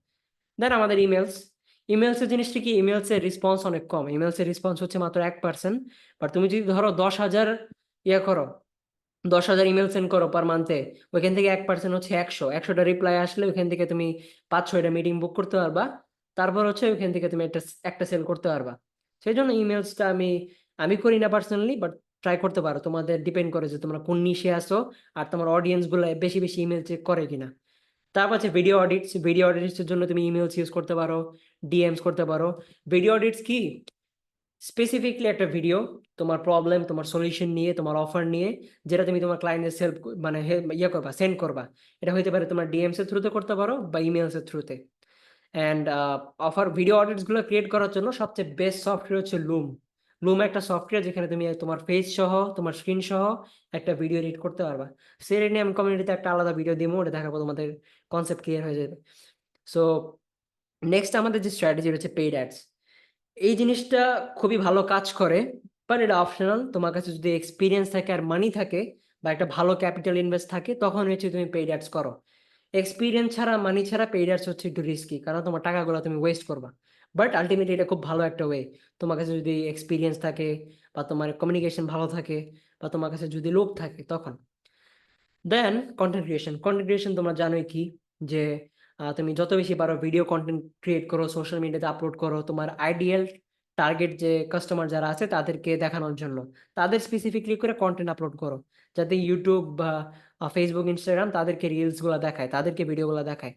দেন আমাদের ইমেলস, ইমেলসের জিনিসটা কি, ইমেলসের রেসপন্স অনেক কম, ইমেলসের রেসপন্স হচ্ছে মাত্র 1%। বাট তুমি যদি ধরো 10,000 ইয়ে করো, 10,000 ইমেল সেন্ড করো পার মান্থে, ওইখান থেকে 1% হচ্ছে 100টা রিপ্লাই আসলে ওইখান থেকে তুমি 5-6টা মিটিং বুক করতে পারবা। তারপর হচ্ছে ওইখান থেকে তুমি একটা একটা সেল করতে পারবা। সেই জন্য ইমেলসটা আমি আমি করি না পার্সোনালি, বাট ট্রাই করতে পারো, তোমাদের ডিপেন্ড করে যে তোমরা কোন নিশে আসো আর তোমার অডিয়েন্স গুলো বেশি বেশি ইমেল চেক করে কিনা। তারপর আছে ভিডিও অডিটস, ভিডিও অডিটস এর জন্য তুমি ইমেলস ইউজ করতে পারো, ডিএমস করতে পারো। ভিডিও অডিটস কি, স্পেসিফিকলি একটা ভিডিও তোমার প্রবলেম, তোমার সলিউশন নিয়ে, তোমার অফার নিয়ে, যেটা তুমি তোমার ক্লায়েন্টের সেল মানে ইয়ে করবা, সেন্ড করবা। এটা হইতে পারে তোমার ডিএমস এর থ্রুতে করতে পারো বা ইমেলস এর থ্রুতে। অ্যান্ড অফার ভিডিও অডিটস গুলো ক্রিয়েট করার জন্য সবচেয়ে বেস্ট সফটওয়্যার হচ্ছে লুম। লুম একটা সফটওয়্যার যেখানে তুমি তোমার ফেস সহ, তোমার স্ক্রিন সহ একটা ভিডিও এডিট করতে পারবা। সেটা নিয়ে আমি কমিউনিটিতে একটা আলাদা ভিডিও দিব, ওটা দেখাবো, তোমাদের কনসেপ্ট ক্লিয়ার হয়ে যাবে। সো নেক্সট আমাদের যে স্ট্র্যাটেজি রয়েছে পেইড অ্যাডস। এই জিনিসটা খুবই ভালো কাজ করে, বাট এটা অপশনাল। তোমার কাছে যদি এক্সপিরিয়েন্স থাকে আর মানি থাকে বা একটা ভালো ক্যাপিটাল ইনভেস্ট থাকে, তখন হচ্ছে তুমি পেইড অ্যাডস করো। এক্সপিরিয়েন্স ছাড়া, মানি ছাড়া পেইড অ্যাডস হচ্ছে একটু রিস্কি, কারণ তোমার টাকাগুলো তুমি ওয়েস্ট করবা। বাট আলটিমেটলি এটা খুব ভালো একটা ওয়ে। তোমার কাছে যদি এক্সপিরিয়েন্স থাকে বা তোমার কমিউনিকেশন ভালো থাকে বা তোমার কাছে যদি লোক থাকে তখন। দেন কন্টেন্ট ক্রিয়েশন, কন্টেন্ট ক্রিয়েশন তোমরা জানোই কি, যে তুমি যত বেশি পারো ভিডিও কন্টেন্ট ক্রিয়েট করো, সোশ্যাল মিডিয়াতে আপলোড করো তোমার আইডিয়াল টার্গেট যে কাস্টমার যারা আছে তাদেরকে দেখানোর জন্য। তাদের স্পেসিফিকলি করে কন্টেন্ট আপলোড করো, যাতে ইউটিউব বা ফেসবুক ইনস্টাগ্রাম তাদেরকে রিলস গুলা দেখায়, তাদেরকে ভিডিও গুলা দেখায়।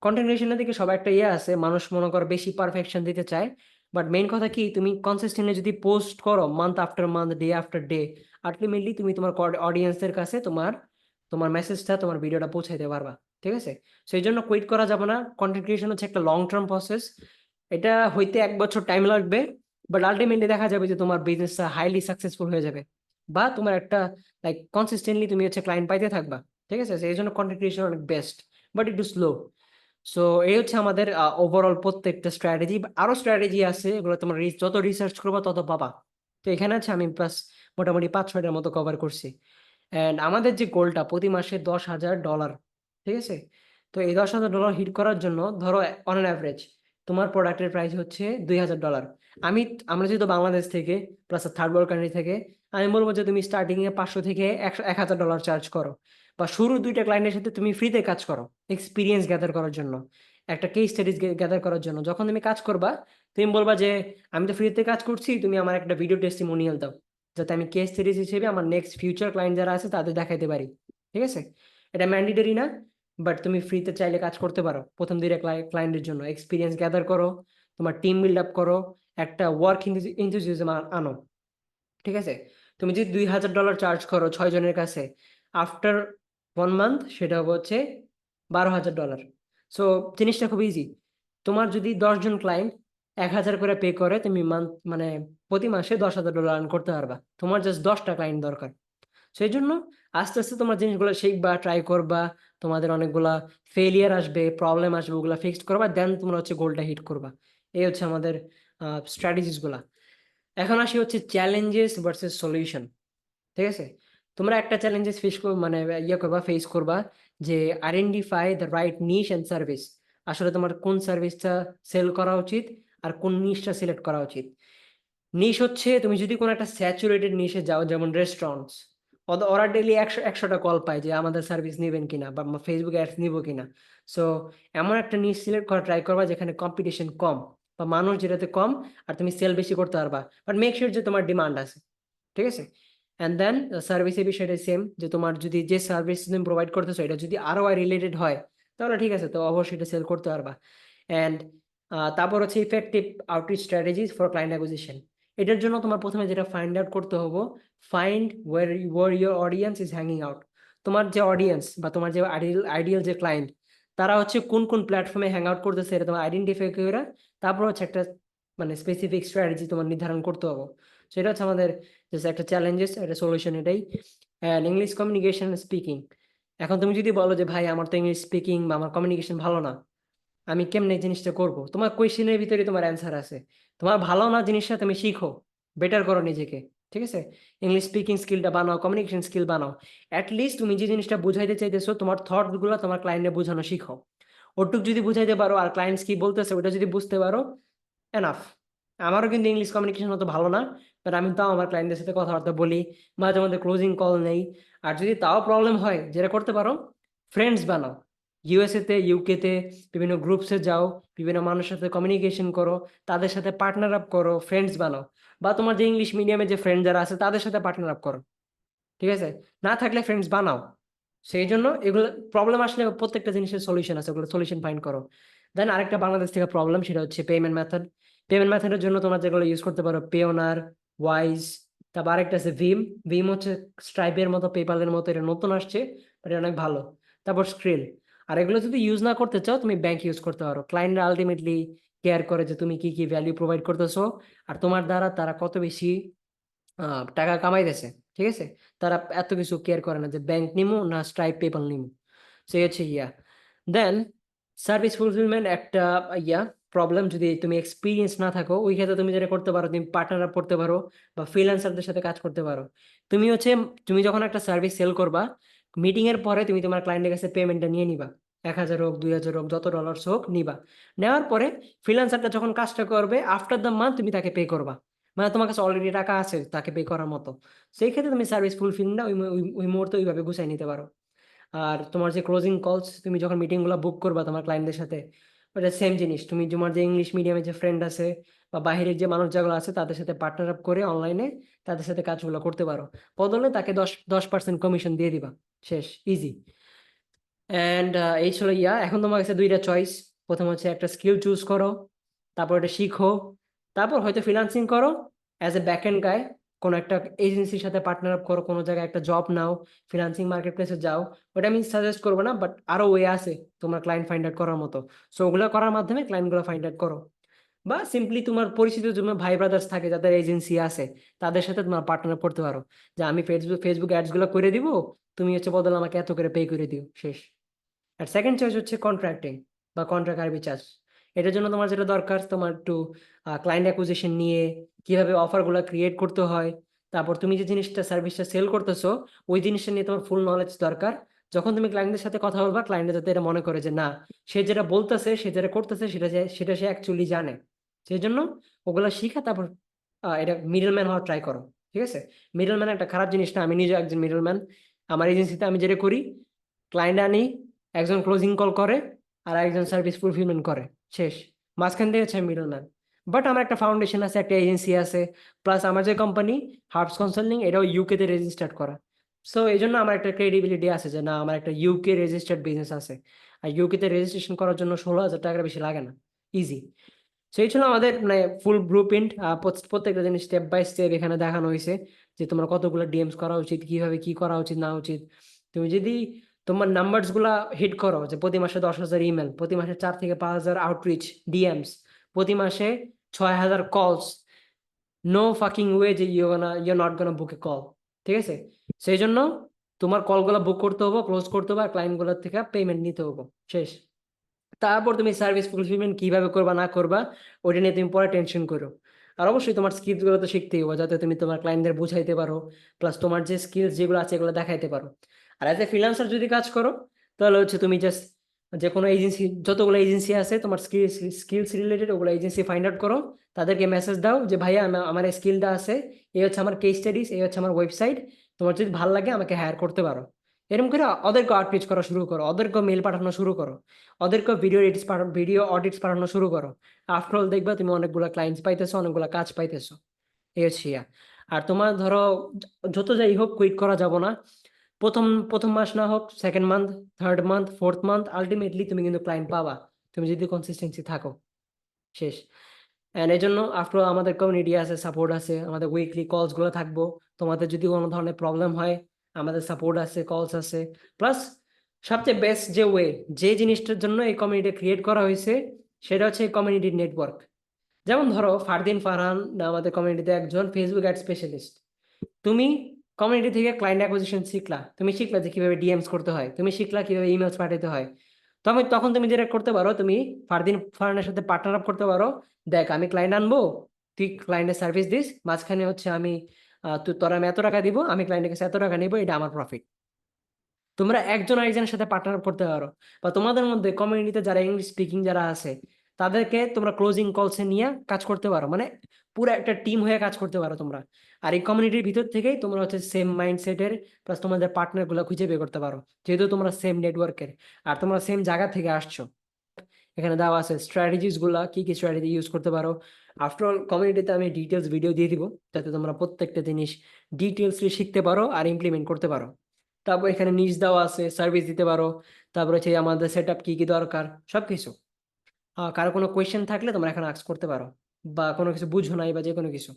কন্টেন্ট ক্রিয়েশনের দিকে সবার একটা ইয়ে আছে, মানুষ মনে করো বেশি পারফেকশন দিতে চায়। বাট মেইন কথা কি, তুমি কনসিস্টেন্টলি যদি পোস্ট করো month after month, day after day, ultimately তুমি তোমার অডিয়েন্সের কাছে তোমার তোমার মেসেজটা, তোমার ভিডিওটা পৌঁছাইতে পারবা। ঠিক আছে, সেই জন্য কুইট করা যাবে না। কন্টেন্ট ক্রিয়েশন হচ্ছে একটা লং টার্ম প্রসেস, এটা হইতে 1 বছর টাইম লাগবে, বাট আলটিমেটলি দেখা যাবে যে তোমার বিজনেসটা হাইলি সাকসেসফুল হয়ে যাবে, বা তোমার একটা লাইক কনসিস্টেন্টলি তুমি হচ্ছে ক্লায়েন্ট পাইতে থাকবা। ঠিক আছে, সেই জন্য কন্টেন্ট ক্রিয়েশন অনেক বেস্ট, বাট একটু স্লো। সো এই হচ্ছে আমাদের ওভারঅল প্রত্যেকটা স্ট্র্যাটেজি। আরো স্ট্র্যাটেজি আছে, এগুলো তোমার যত রিসার্চ করবা তত পাবা। তো এখানে আছে আমি প্লাস মোটামুটি 5-6টার মতো কভার করছি। অ্যান্ড আমাদের যে গোলটা প্রতি মাসে $10,000, ঠিক আছে। তো এই $10,000 হিট করার জন্য ধরো অন অ্যান অ্যাভারেজ তোমার প্রোডাক্টের প্রাইস হচ্ছে $2,000। আমি আমরা যেহেতু বাংলাদেশ থেকে প্লাস থার্ড ওয়ার্ল্ড কান্ট্রি থেকে, আমি বলবো যে তুমি স্টার্টিং এ 500 থেকে 1,000 চার্জ করো, বা শুরু 2টা ক্লায়েন্টের সাথে তুমি ফ্রিতে কাজ করো এক্সপিরিয়েন্স গ্যাদার করার জন্য, একটা কেস স্টাডিজ গ্যাদার করার জন্য। যখন তুমি কাজ করবা, তুমি বলবা যে আমি তো ফ্রিতে কাজ করছি, তুমি আমার একটা ভিডিও টেস্টিমোনিয়াল দাও, যাতে আমি কেস সিরিজ হিসেবে আমার নেক্সট ফিউচার ক্লায়েন্ট যারা আছে তাদের দেখাইতে পারি। ঠিক আছে, এটা ম্যান্ডেটরি না, বাট তুমি ফ্রিতে চাইলে কাজ করতে পারো। প্রথম 2টা ক্লায়েন্টের জন্য এক্সপিরিয়েন্স গ্যাদার করো, তোমার টিম বিল্ড আপ করো, একটা ওয়ার্ক ইনথুজিয়াজম আনো। ঠিক আছে, তুমি যদি $2,000 চার্জ করো 6 জনের কাছে, আফটার 1 মান্থ সেটা হচ্ছে $12,000। সো জিনিসটা খুব ইজি। তোমার যদি 10 জন ক্লায়েন্ট 1,000 করে পে করে, তুমি মান্থ মানে প্রতি মাসে $10,000 আর্ন করতে পারবা। তোমার জাস্ট 10টা ক্লায়েন্ট দরকার। সেই জন্য আস্তে আস্তে তোমার জিনিসগুলো শিখবা, ট্রাই করবা, তোমাদের অনেকগুলা ফেলিয়ার আসবে, প্রবলেম আসবে, ওগুলা ফিক্সড করবা, দেন তোমরা হচ্ছে গোলটা হিট করবা। এই হচ্ছে আমাদের স্ট্র্যাটেজিস গুলা। এখন আসি হচ্ছে চ্যালেঞ্জেস ভার্সেস সলিউশন। ঠিক আছে, তোমরা একটা চ্যালেঞ্জেস ফেস মানে করবা, ফেস করবা, যে identify the right niche and service. আসলে তোমার কোন সার্ভিসটা সেল করা উচিত আর কোন নিশটা সিলেক্ট করা উচিত। নিশ হচ্ছে তুমি যদি কোনো একটা স্যাচুরেটেড নিশে যাও, যেমন রেস্টুরেন্টস, ওরা ডেইলি 100-100টা কল পায় যে আমাদের সার্ভিস নেবেন কিনা বা ফেসবুক অ্যাডস নিব কিনা। সো এমন একটা নিশ সিলেক্ট করা ট্রাই করবা যেখানে কম্পিটিশন কম বা মানুষ যেটাতে কম, আর তুমি সেল বেশি করতে পারবা, বাট মেক শিওর যে তোমার ডিমান্ড আছে। ঠিক আছে, অ্যান্ড দেন সার্ভিসের বিষয়টা সেম, যে তোমার যদি যে সার্ভিস তুমি প্রোভাইড করতেছো এটা যদি আরো রিলেটেড হয় তাহলে ঠিক আছে, তো অবশ্যই এটা সেল করতে পারবা। অ্যান্ড তারপর হচ্ছে effective outreach strategies for client acquisition. এটার জন্য তোমার প্রথমে যেটা ফাইন্ড আউট করতে হবে, find where your audience is hanging out. তোমার যে অডিয়েন্স বা তোমার যে আইডিয়াল যে ক্লায়েন্ট, তারা হচ্ছে কোন কোন প্ল্যাটফর্মে হ্যাং আউট করতেছে এটা তোমার আইডেন্টিফাই করে তারপর হচ্ছে একটা মানে স্পেসিফিক স্ট্র্যাটেজি তোমার নির্ধারণ করতে হবে। সেটা হচ্ছে আমাদের জাস্ট একটা চ্যালেঞ্জেস, একটা সলিউশন এটাই। And English communication speaking. এখন তুমি যদি বলো যে ভাই আমার তো ইংলিশ স্পিকিং বা আমার কমিউনিকেশন ভালো না, আমি কেমনে এই জিনিসটা করব, তোমার কোয়েশ্চেনের ভিতরে তোমার অ্যান্সার আছে। তোমার ভালো না জিনিসটা তুমি শিখো, বেটার করো নিজেকে, ঠিক আছে? ইংলিশ স্পিকিং স্কিলটা বানাও, কমিউনিকেশন স্কিল বানাও। অ্যাটলিস্ট তুমি যে জিনিসটা বুঝাইতে চাইতেছো তোমার থট গুলো তোমার ক্লায়েন্টে বোঝানো শিখো। ওটুক যদি বুঝাইতে পারো আর ক্লায়েন্টস কি বলতেছে ওটা যদি বুঝতে পারো, এনাফ। আমারও কিন্তু ইংলিশ কমিউনিকেশন অত ভালো না, বাট আমি তাও আমার ক্লায়েন্টদের সাথে কথাবার্তা বলি, মাঝে মধ্যে ক্লোজিং কল নেই। আর যদি তাও প্রবলেম হয়, যেটা করতে পারো, ফ্রেন্ডস বানাও। ইউএসএ তে, ইউকে তে বিভিন্ন গ্রুপসে যাও, বিভিন্ন মানুষের সাথে কমিউনিকেশন করো, তাদের সাথে পার্টনার আপ করো, ফ্রেন্ডস বানাও। বা তোমার যে ইংলিশ মিডিয়ামে যে ফ্রেন্ড যারা আছে তাদের সাথে পার্টনার আপ করো, ঠিক আছে? না থাকলে ফ্রেন্ডস বানাও। সেই জন্য এগুলো প্রবলেম আসলে প্রত্যেকটা জিনিসের সলিউশন আছে, ওগুলো সলিউশন ফাইন্ড করো। দেন আরেকটা বাংলাদেশ থেকে প্রবলেম, সেটা হচ্ছে পেমেন্ট মেথড। পেমেন্ট মেথডের জন্য তোমার যেগুলো ইউজ করতে পারো, পেওনার, ওয়াইজ। তারপর আরেকটা আছে ভিম। ভিম হচ্ছে স্ট্রাইপের মতো, পেপালের মতো, এটা নতুন আসছে, বাট এটা অনেক ভালো। তারপর স্ক্রিল। আর এগুলো যদি ইউজ না করতে চাও তুমি ব্যাংক ইউজ করতে পারো। ক্লায়েন্টরা আলটিমেটলি কেয়ার করে যে তুমি কি কি ভ্যালু প্রোভাইড করতেছো আর তোমার দ্বারা তারা কত বেশি টাকা কামাইতেছে, ঠিক আছে? তারা এত কিছু কেয়ার করে না যে ব্যাংক নিমু না স্ট্রাইপ পেপাল নিমু। সেই হচ্ছে ইয়া। দেন সার্ভিস ফুলফিলমেন্ট একটা ইয়া প্রবলেম, যদি তুমি এক্সপিরিয়েন্স না থাকো ওই ক্ষেত্রে তুমি যেটা করতে পারো, তুমি পার্টনার আপ করতে পারো বা ফ্রিল্যান্সারদের সাথে কাজ করতে পারো। তুমি হচ্ছে তুমি যখন একটা সার্ভিস সেল করবা, মিটিং এর পরে তুমি তোমার ক্লায়েন্টের কাছে পেমেন্টটা নিয়ে নিবা। 1,000 হোক, 2,000 হোক, যত ডলার্স হোক নিবা। নেওয়ার পরে ফ্রিল্যান্সারটা যখন কাজটা করবে আফটার দ্য মান্থ তুমি তাকে পে করবা। মানে তোমার কাছে অলরেডি টাকা আছে তাকে পে করার মতো। সেই ক্ষেত্রে তুমি সার্ভিস ফুলফিলটা ওই মুহূর্তে ওইভাবে গুছাই নিতে পারো। আর তোমার যে ক্লোজিং কলস, তুমি যখন মিটিং গুলো বুক করবা তোমার ক্লায়েন্টদের সাথে, ওটা সেম জিনিস। তুমি তোমার যে ইংলিশ মিডিয়ামে যে ফ্রেন্ড আছে বা বাইরের যে মানুষ যেগুলো আছে তাদের সাথে পার্টনার আপ করে অনলাইনে তাদের সাথে কাজগুলো করতে পারো। বদলে তাকে 10% কমিশন দিয়ে দিবা, শেষ, ইজি। অ্যান্ড এই ছিল ইয়া। এখন তোমার কাছে দুইটা চয়েস। প্রথম হচ্ছে একটা স্কিল চুজ করো, তারপর এটা শিখো, তারপর হয়তো ফ্রিল্যান্সিং করো অ্যাজ এ ব্যাক এন্ড গায়। কোনো একটা এজেন্সির সাথে পার্টনার আপ করো, কোনো জায়গায় একটা জব নাও, ফ্রিল্যান্সিং মার্কেট প্লেসে যাও। ওটা আমি সাজেস্ট করবো না, বাট আরো ওয়ে আছে তোমার ক্লায়েন্ট ফাইন্ড আউট করার মতো। সো ওগুলো করার মাধ্যমে ক্লায়েন্টগুলো ফাইন্ড আউট করো। বা সিম্পলি তোমার পরিচিত জন্য ভাই ব্রাদার্স থাকে যাদের এজেন্সি আছে, তাদের সাথে তোমার পার্টনার করতে পারো। যে আমি ফেসবুক অ্যাডস গুলো করে দিব, তুমি হচ্ছে বদলে আমাকে এত করে পে করে দিও, শেষ। আর সেকেন্ড চয়েস হচ্ছে কন্ট্রাক্টিং বা কন্ট্রাক্ট আর্বিট্রাজ। এটার জন্য তোমার যেটা দরকার, তোমার একটু ক্লায়েন্ট অ্যাকুইজিশন নিয়ে কিভাবে অফারগুলো ক্রিয়েট করতে হয়, তারপর তুমি যে জিনিসটা সার্ভিসটা সেল করতেছো ওই জিনিসটা নিয়ে তোমার ফুল নলেজ দরকার। যখন তুমি ক্লায়েন্টের সাথে কথা বলবা, ক্লায়েন্টরা যাতে এটা মনে করে যে না, সে যেটা বলতেছে, সে যেটা করতেছে সেটা সে অ্যাকচুয়ালি জানে। সেই জন্য ওগুলা শিখা তারপর এটা মিডল ম্যান হওয়ার ট্রাই করো, ঠিক আছে? মিডল ম্যান একটা খারাপ জিনিস না, আমি নিজে একজন মিডল ম্যান। আমার এজেন্সিতে আমি যেটা করি, ক্লায়েন্ট আনি, একজন ক্লোজিং কল করে আর একজন সার্ভিস ফুলফিলমেন্ট করে, শেষ। মাঝখান থেকে হচ্ছে মিডল ম্যান। বাট আমার একটা ফাউন্ডেশন আছে, একটা এজেন্সি আছে, প্লাস আমার যে কোম্পানি হার্বস কনসাল্টিং, এটাও ইউকে তে রেজিস্টার্ড করা। সো এই জন্য আমার একটা ক্রেডিবিলিটি আছে যে না, আমার একটা ইউকে রেজিস্টার্ড বিজনেস আছে। আর ইউকে তে রেজিস্ট্রেশন করার জন্য 16,000 টাকার বেশি লাগে না, ইজি। সেই ছিল আমাদের মানে ফুল ব্লু প্রিন্ট। প্রত্যেকটা জিনিস স্টেপ বাই স্টেপ এখানে দেখানো হয়েছে, যে তোমার কতগুলো ডিএমস করা উচিত, কিভাবে কি করা উচিত না উচিত। তুমি যদি তোমার নাম্বারস গুলা হিট করো, যে প্রতি মাসে 10,000 ইমেল, প্রতি মাসে 4 থেকে 5,000 আউটরিচ ডিএমস, প্রতি মাসে 6,000 কলস, নো ফাকিং ওয়ে যে you not gonna book a call, ঠিক আছে? সেই জন্য তোমার কলগুলো বুক করতে হবে, ক্লোজ করতে হবে, আর ক্লায়েন্ট গুলোর থেকে পেমেন্ট নিতে হবে, শেষ। তারপর তুমি সার্ভিস ফুলফিলমেন্ট কিভাবে করবা না করবা ওটা নিয়ে তুমি পরে টেনশন করো। আর অবশ্যই তোমার স্কিলস গুলো তো শিখতেই হবে, যাতে তুমি তোমার ক্লায়েন্টদের বুঝাইতে পারো, প্লাস তোমার যে স্কিলস যেগুলো আছে এগুলো দেখাইতে পারো। আর এজ এ ফ্রিল্যান্সার যদি কাজ করো, তাহলে হচ্ছে তুমি জাস্ট যে কোনো এজেন্সি, যতগুলো এজেন্সি আছে তোমার স্কিলস রিলেটেড, ওগুলো এজেন্সি ফাইন্ড আউট করো, তাদেরকে মেসেজ দাও যে ভাইয়া আমার এই স্কিলটা আছে, এই হচ্ছে আমার কেস স্টাডিজ, এই হচ্ছে আমার ওয়েবসাইট, তোমার যদি ভালো লাগে আমাকে হায়ার করতে পারো। এরকম করে ওদেরকে আউটরিচ করা শুরু করো, ওদেরকে মেল পাঠানো শুরু করো, ওদেরকে ভিডিও অডিটস পাঠানো শুরু করো। আফটার অল দেখবা তুমি অনেকগুলো ক্লায়েন্টস পাইতেছো, অনেকগুলো কাজ পাইতেছো। এই হচ্ছে ইয়া। আর তোমার ধরো যত যাই হোক কুইট করা যাব না। প্রথম প্রথম মাস না হোক, second month, third month, fourth month, ultimately তুমি কিন্তু ক্লায়েন্ট পাবা, তুমি যদি কনসিস্টেন্সি থাকো। শেষ। এন্ড এই জন্য আফটার আমাদের কমিউনিটি আছে, সাপোর্ট আছে, আমাদের উইকলি কলস গুলো থাকবো। তোমাদের যদি কোনো ধরনের প্রবলেম হয়, আমাদের সাপোর্ট আছে, কলস আছে। প্লাস সবচেয়ে বেস্ট যে ওয়ে, যে জিনিসটার জন্য এই কমিউনিটি ক্রিয়েট করা হয়েছে, সেটা হচ্ছে কমিউনিটির নেটওয়ার্ক। যেমন ধরো ফারদিন ফারহান আমাদের কমিউনিটিতে একজন ফেসবুক অ্যাড স্পেশালিস্ট। তুমি কমিউনিটি থেকে ক্লায়েন্ট অ্যাকুইজিশন শিখলা, তুমি শিখলা যে কিভাবে ডিএমস করতে হয়, তুমি শিখলা কিভাবে ইমেলস পাঠাতে হয়। তখন তখন তুমি যেটা করতে পারো, তুমি ফারদিন ফারহানের সাথে পার্টনার আপ করতে পারো। দেখ, আমি ক্লায়েন্ট আনবো, তুই ক্লায়েন্টের সার্ভিস দিস, মাঝখানে হচ্ছে আমি তোরা আমি এত টাকা দিব, আমি ক্লায়েন্টের কাছে এত টাকা নিবো, এটা আমার প্রফিট। তোমরা একজন আরেকজনের সাথে পার্টনার আপ করতে পারো। বা তোমাদের মধ্যে কমিউনিটিতে যারা ইংলিশ স্পিকিং যারা আছে, তাদেরকে তোমরা ক্লোজিং কলসে নিয়ে কাজ করতে পারো, মানে পুরো একটা টিম হয়ে কাজ করতে পারো তোমরা। আর এই কমিউনিটির ভিতর থেকেই তোমরা হচ্ছে সেম মাইন্ডসেটের প্লাস তোমাদের পার্টনার গুলো খুঁজে বের করতে পারো, যেহেতু তোমরা সেম নেটওয়ার্কের আর তোমরা সেম জায়গা থেকে আসছো। এখানে দেওয়া আছে স্ট্র্যাটেজিস গুলা, কি কি স্ট্র্যাটেজি ইউজ করতে পারো। আফটার অল কমিউনিটিতে আমি ডিটেলস ভিডিও দিয়ে দিব, যাতে তোমরা প্রত্যেকটা জিনিস ডিটেলসলি শিখতে পারো আর ইমপ্লিমেন্ট করতে পারো। তারপর এখানে নিজ দেওয়া আছে, সার্ভিস দিতে পারো। তারপর হচ্ছে আমাদের সেট আপ কি কি দরকার, সবকিছু। কারো কোনো কোয়েশ্চেন থাকলে তোমরা এখানে আস্ক করতে পারো, বা কোনো কিছু বুঝো নাই বা যে কোনো কিছু।